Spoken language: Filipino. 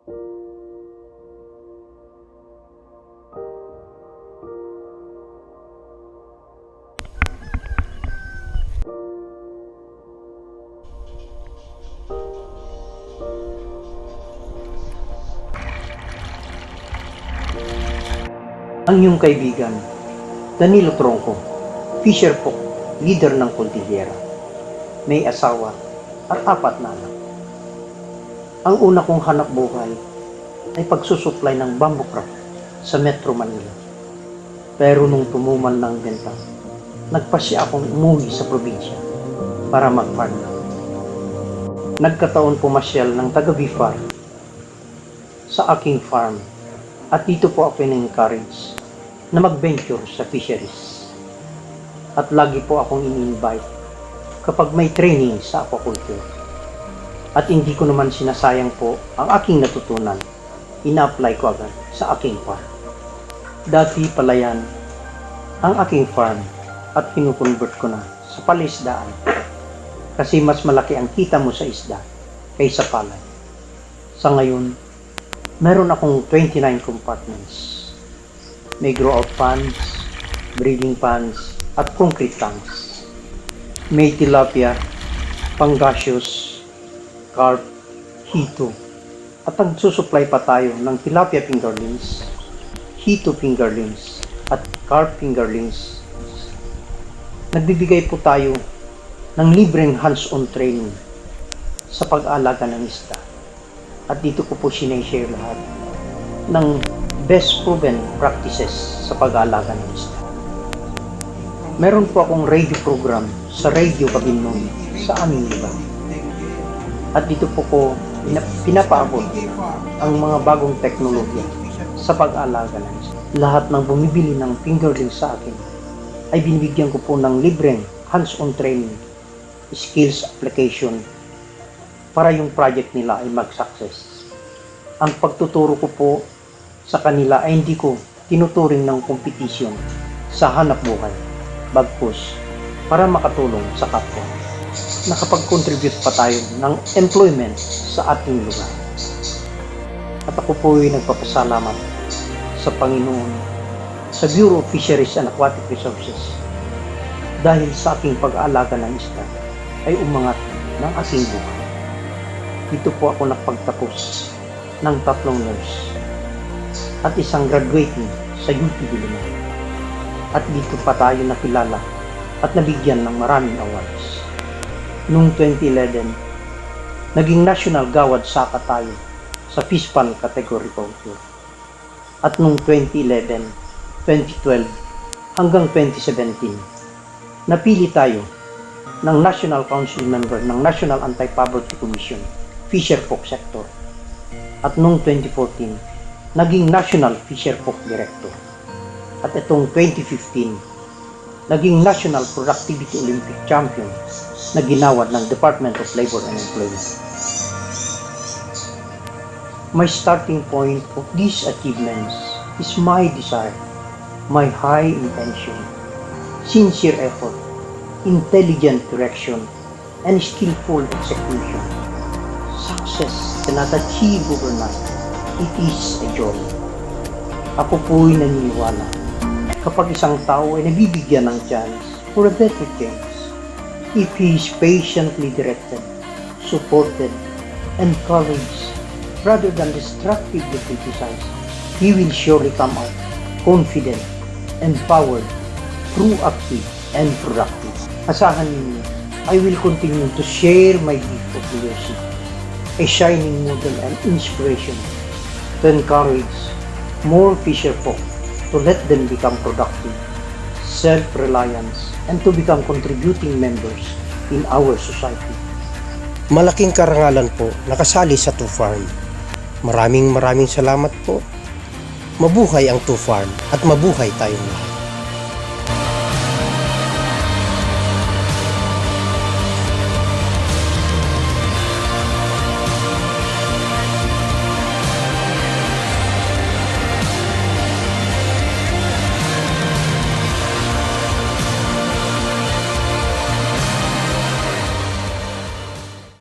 Ang iyong kaibigan, Danilo Tronco, fisher folk, leader ng Cordillera. May asawa at 4 na anak. Ang una kong hanap buhay ay pagsusupply ng bamboo craft sa Metro Manila. Pero nung tumuman ng benta, nagpasya akong umuwi sa probinsya para mag-farm. Nagkataon pumasyal ng taga Bifar sa aking farm at dito po ako in-encourage na mag-venture sa fisheries. At lagi po akong in-invite kapag may training sa aquaculture. At hindi ko naman sinasayang po ang aking natutunan. Ina-apply ko agad sa aking farm. Dati palayan ang aking farm at kinukonvert ko na sa palaisdaan. Kasi mas malaki ang kita mo sa isda kaysa palay. Sa ngayon, meron akong 29 compartments. May grow-out ponds, breeding ponds, at concrete tanks. May tilapia, pangasius, carp, hito, at nagsusupply pa tayo ng tilapia fingerlings, hito fingerlings, at carp fingerlings. Nagbibigay po tayo ng libreng hands-on training sa pag-aalaga ng isda. At dito ko po sinashare lahat ng best proven practices sa pag-aalaga ng isda. Meron po akong radio program sa Radio Kabinnon sa aming lugar. At dito po ko pinapaabot ang mga bagong teknolohiya sa pag-aalaga ng isda. Lahat ng bumibili ng fingerling sa akin ay binibigyan ko po ng libreng hands-on training, skills application para yung project nila ay mag-success. Ang pagtuturo ko po sa kanila ay hindi ko tinuturing ng competition sa hanap buhay, bagkus para makatulong sa kapwa. Nakapag-contribute pa tayo ng employment sa ating lugar. At ako po ay nagpapasalamat sa Panginoon, sa Bureau of Fisheries and Aquatic Resources, dahil sa aking pag-aalaga ng isda ay umangat ng aking buhay. Dito po ako nakapagtapos ng 3 years at isang graduating sa UP Diliman. At dito pa tayo nakilala at nabigyan ng maraming awards. Noong 2011, naging National Gawad Saka tayo sa Fish Pond Category Culture. At noong 2011, 2012, hanggang 2017, napili tayo ng National Council Member ng National Anti-Poverty Commission, Fisher Folk Sector. At noong 2014, naging National Fisher Folk Director. At itong 2015, naging National Productivity Olympic Champion na ginawad ng Department of Labor and Employment. My starting point of these achievements is my desire, my high intention, sincere effort, intelligent direction, and skillful execution. Success cannot achieve overnight. It is a joy. Ako po'y naniniwala kapag isang tao ay nabibigyan ng chance for a better chance, if he is patiently directed, supported, encouraged, rather than destructively criticized, he will surely come out confident, empowered, proactive, and productive. Asahan ninyo, I will continue to share my gift of leadership, a shining model and inspiration to encourage more fisher folk, to let them become productive, self-reliance, and to become contributing members in our society. Malaking karangalan po nakasali sa 2Farm. Maraming salamat po. Mabuhay ang 2Farm at mabuhay tayong lahat.